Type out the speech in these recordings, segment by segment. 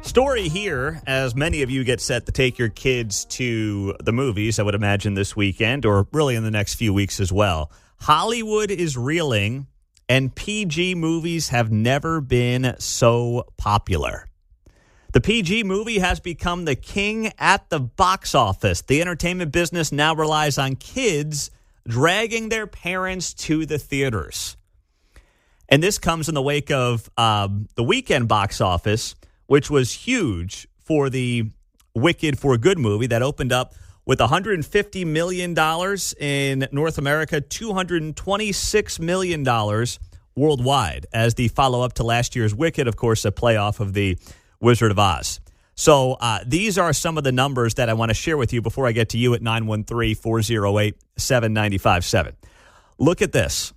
Story here, as many of you get set to take your kids to the movies, I would imagine this weekend, or really in the next few weeks as well. Hollywood is reeling, and PG movies have never been so popular. The PG movie has become the king at the box office. The entertainment business now relies on kids dragging their parents to the theaters. And this comes in the wake of the weekend box office, which was huge for the Wicked for Good movie that opened up with $150 million in North America, $226 million worldwide as the follow-up to last year's Wicked, of course, a playoff of the Wizard of Oz. So these are some of the numbers that I want to share with you before I get to you at 913-408-7957. Look at this.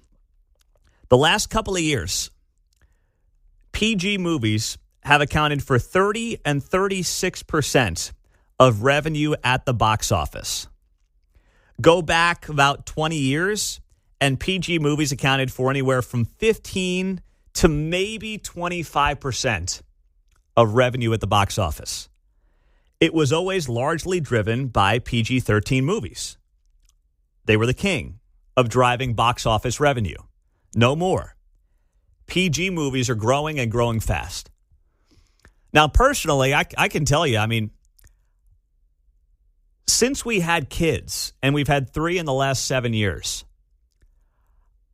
The last couple of years, PG movies have accounted for 30 and 36% of revenue at the box office. Go back about 20 years, and PG movies accounted for anywhere from 15 to maybe 25% of revenue at the box office. It was always largely driven by PG-13 movies. They were the king of driving box office revenue. No more. PG movies are growing and growing fast. Now, personally, I can tell you, I mean, since we had kids, and we've had 3 in the last 7 years,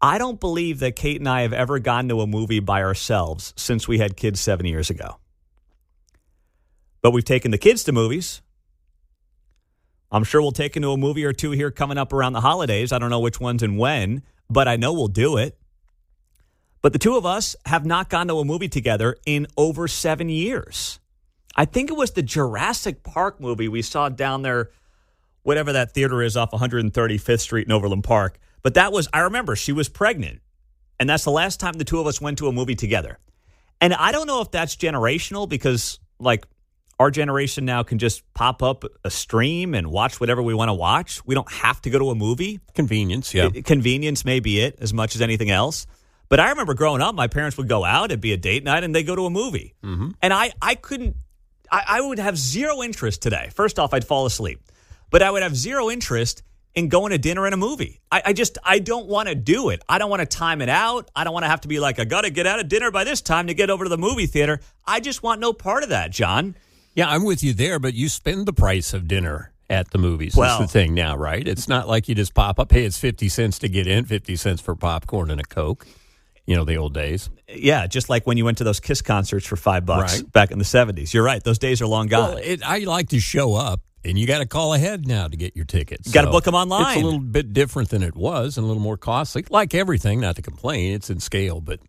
I don't believe that Kate and I have ever gone to a movie by ourselves since we had kids 7 years ago. But we've taken the kids to movies. I'm sure we'll take into a movie or two here coming up around the holidays. I don't know which ones and when, but I know we'll do it. But the two of us have not gone to a movie together in over 7 years. I think it was the Jurassic Park movie we saw down there, whatever that theater is off 135th Street in Overland Park. But that was, I remember, she was pregnant. And that's the last time the two of us went to a movie together. And I don't know if that's generational because, like, our generation now can just pop up a stream and watch whatever we want to watch. We don't have to go to a movie. Convenience, yeah. Convenience may be it as much as anything else. But I remember growing up, my parents would go out, it'd be a date night, and they'd go to a movie. Mm-hmm. And I would have zero interest today. First off, I'd fall asleep. But I would have zero interest in going to dinner and a movie. I don't want to do it. I don't want to time it out. I don't want to have to be like, I got to get out of dinner by this time to get over to the movie theater. I just want no part of that, John. Yeah, I'm with you there, but you spend the price of dinner at the movies. Well, that's the thing now, right? It's not like you just pop up, hey, it's 50 cents to get in, 50 cents for popcorn and a Coke. You know, the old days. Yeah, just like when you went to those Kiss concerts for $5 back in the 70s. You're right. Those days are long gone. Well, I like to show up, and you got to call ahead now to get your tickets. You got to book them online. It's a little bit different than it was and a little more costly. Like everything, not to complain, it's in scale, but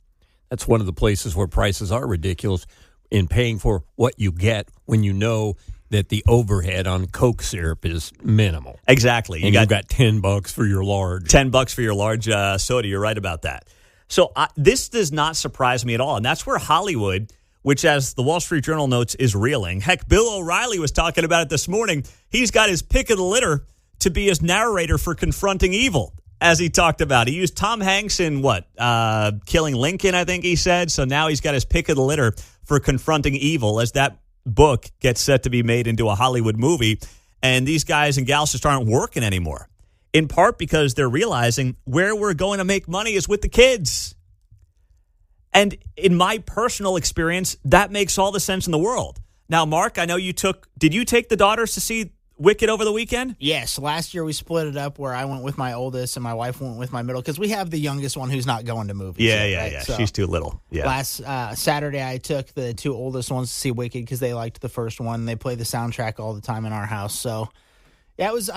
that's one of the places where prices are ridiculous in paying for what you get when you know that the overhead on Coke syrup is minimal. Exactly. You've got $10 for your large. $10 for your large soda. You're right about that. So this does not surprise me at all. And that's where Hollywood, which as the Wall Street Journal notes, is reeling. Heck, Bill O'Reilly was talking about it this morning. He's got his pick of the litter to be his narrator for Confronting Evil, as he talked about. He used Tom Hanks in Killing Lincoln, I think he said. So now he's got his pick of the litter for Confronting Evil as that book gets set to be made into a Hollywood movie. And these guys and gals just aren't working anymore. In part because they're realizing where we're going to make money is with the kids. And in my personal experience, that makes all the sense in the world. Now, Mark, I know did you take the daughters to see Wicked over the weekend? Yes. Last year we split it up where I went with my oldest and my wife went with my middle because we have the youngest one who's not going to movies. Yeah. So she's too little. Yeah. Last Saturday I took the two oldest ones to see Wicked because they liked the first one. They play the soundtrack all the time in our house. So, yeah, it was,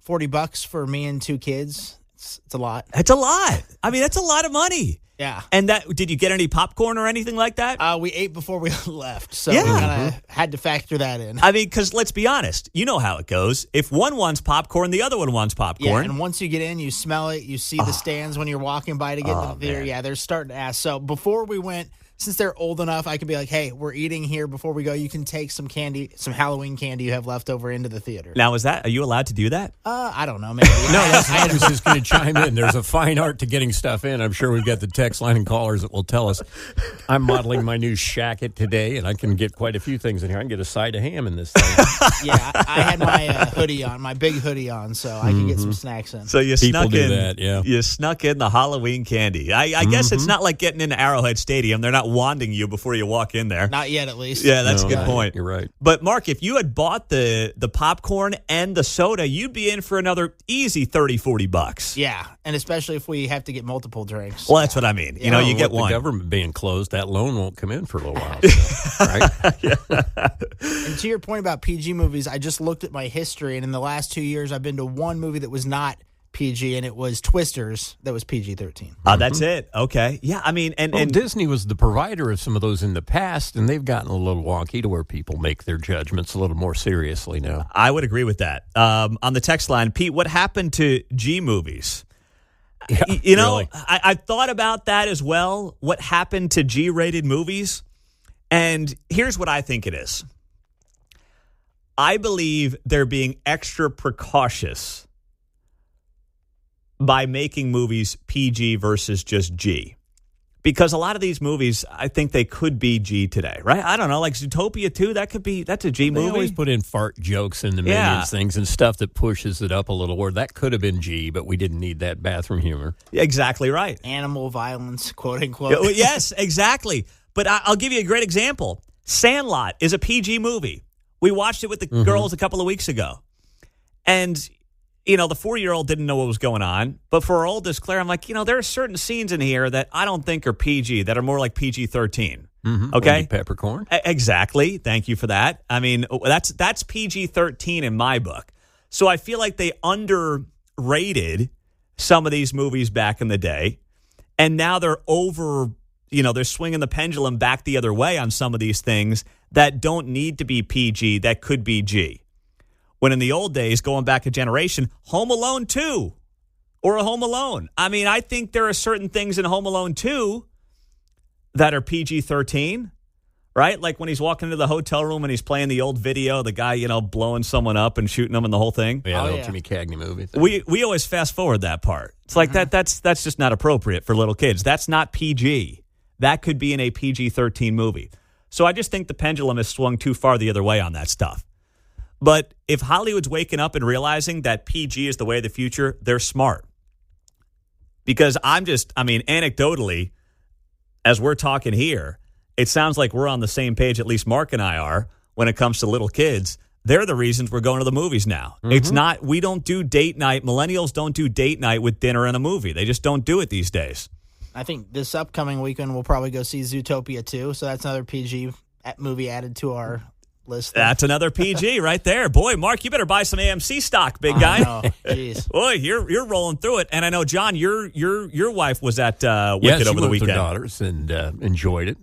$40 for me and two kids. It's a lot. It's a lot. That's a lot of money. Yeah. And did you get any popcorn or anything like that? We ate before we left, so we kind of had to factor that in. Because let's be honest, you know how it goes. If one wants popcorn, the other one wants popcorn. Yeah, and once you get in, you smell it. You see the stands when you're walking by to get to the theater. Man. Yeah, they're starting to ask. So before we went, since they're old enough, I could be like, hey, we're eating here before we go. You can take some candy, some Halloween candy you have left over into the theater. Now, are you allowed to do that? I don't know. Maybe. No, I was just going to chime in. There's a fine art to getting stuff in. I'm sure we've got the text line and callers that will tell us. I'm modeling my new shacket today, and I can get quite a few things in here. I can get a side of ham in this thing. Yeah, I had my hoodie on, my big hoodie on, so I can get some snacks in. So you People snuck do in that, yeah. You snuck in the Halloween candy. I guess it's not like getting into Arrowhead Stadium. They're not wanding you before you walk in there. Not yet, at least. Yeah, that's a good point. You're right. But Mark, if you had bought the popcorn and the soda, you'd be in for another easy $30-$40. Yeah, and especially if we have to get multiple drinks. Well, that's what I mean. You know, you get with one. The government being closed, that loan won't come in for a little while. So, right? And to your point about PG movies, I just looked at my history, and in the last 2 years, I've been to one movie that was not PG, and it was Twisters that was PG-13. That's it. Okay. Yeah, I mean, and Disney was the provider of some of those in the past, and they've gotten a little wonky to where people make their judgments a little more seriously now. I would agree with that. On the text line, Pete, what happened to G movies? Yeah, You know, really. I thought about that as well. What happened to G-rated movies? And here's what I think it is. I believe they're being extra precautious by making movies PG versus just G. Because a lot of these movies, I think they could be G today, right? I don't know, like Zootopia 2, that's a G movie. They always put in fart jokes in the Yeah. Minions things and stuff that pushes it up a little, where that could have been G, but we didn't need that bathroom humor. Exactly right. Animal violence, quote unquote. Yes, exactly. But I'll give you a great example. Sandlot is a PG movie. We watched it with the girls a couple of weeks ago. And, you know, the 4-year-old didn't know what was going on. But for our oldest, Claire, I'm like, you know, there are certain scenes in here that I don't think are PG, that are more like PG-13. Okay? Wendy Peppercorn. Exactly. Thank you for that. I mean, that's PG-13 in my book. So I feel like they underrated some of these movies back in the day. And now they're they're swinging the pendulum back the other way on some of these things that don't need to be PG, that could be G. When in the old days, going back a generation, Home Alone 2 or a Home Alone. I mean, I think there are certain things in Home Alone 2 that are PG-13, right? Like when he's walking into the hotel room and he's playing the old video, the guy, blowing someone up and shooting them and the whole thing. Yeah, Oh, the old yeah. Jimmy Cagney movie. We always fast forward that part. It's like that's just not appropriate for little kids. That's not PG. That could be in a PG-13 movie. So I just think the pendulum has swung too far the other way on that stuff. But if Hollywood's waking up and realizing that PG is the way of the future, they're smart. Because anecdotally, as we're talking here, it sounds like we're on the same page, at least Mark and I are, when it comes to little kids. They're the reasons we're going to the movies now. It's not, we don't do date night. Millennials don't do date night with dinner and a movie. They just don't do it these days. I think this upcoming weekend we'll probably go see Zootopia 2, so that's another PG movie added to our list. That's another PG right there. Boy, Mark, you better buy some AMC stock, big guy. Oh, jeez. Boy, you're rolling through it. And I know, John, your wife was at Wicked Yeah, she over the went with her weekend. daughters and enjoyed it.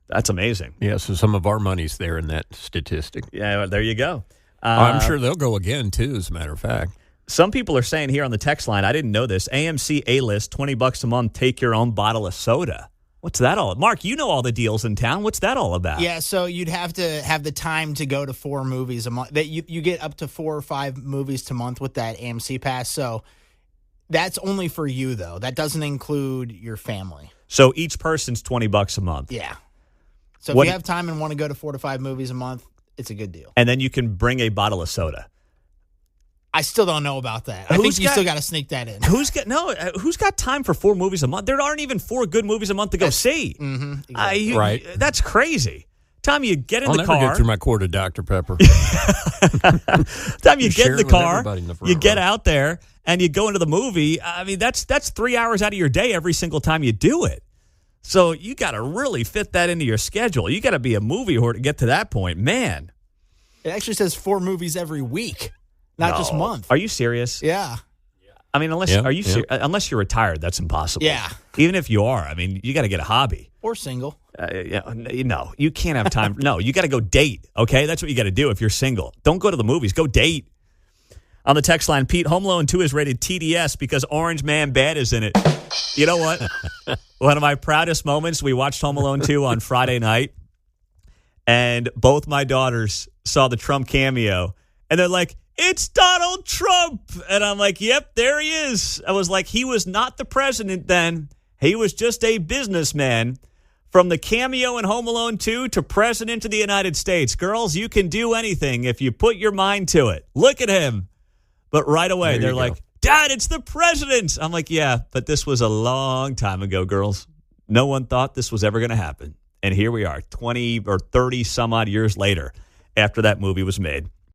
That's amazing. Yeah, so some of our money's there in that statistic. Yeah, there you go. I'm sure they'll go again, too, as a matter of fact. Some people are saying here on the text line, I didn't know this, AMC A-List, $20 a month, take your own bottle of soda. What's that all? Mark, you know all the deals in town. What's that all about? Yeah, so you'd have to have the time to go to 4 movies a month. That you get up to 4 or 5 movies a month with that AMC pass. So that's only for you, though. That doesn't include your family. So each person's $20 a month. Yeah. So What- if you have time and want to go to 4 to 5 movies a month, it's a good deal. And then you can bring a bottle of soda. I still don't know about that. I Who's think you got- still got to sneak that in. Who's got time for 4 movies a month? There aren't even 4 good movies a month to go see. Exactly. Right. That's crazy. Time you get in I'll the never car. get through my quart of Dr. Pepper. Time you get share in the it with car, everybody in the front you get row. out there and you go into the movie. I mean, that's 3 hours out of your day every single time you do it. So you got to really fit that into your schedule. You got to be a movie whore to get to that point, man. It actually says 4 movies every week, not just No. month. Are you serious? Yeah. I mean, unless unless you're retired, that's impossible. Yeah. Even if you are, I mean, you got to get a hobby. Or single. No, you can't have time. No, you got to go date. Okay, that's what you got to do if you're single. Don't go to the movies. Go date. On the text line, Pete, Home Alone 2 is rated TDS because Orange Man Bad is in it. You know what? One of my proudest moments, we watched Home Alone 2 on Friday night, and both my daughters saw the Trump cameo, and they're like, it's Donald Trump. And I'm like, yep, there he is. I was like, he was not the president then. He was just a businessman. From the cameo in Home Alone 2 to president of the United States. Girls, you can do anything if you put your mind to it. Look at him. But right away, they're like, Dad, it's the president. I'm like, yeah, but this was a long time ago, girls. No one thought this was ever going to happen. And here we are, 20 or 30 some odd years later after that movie was made.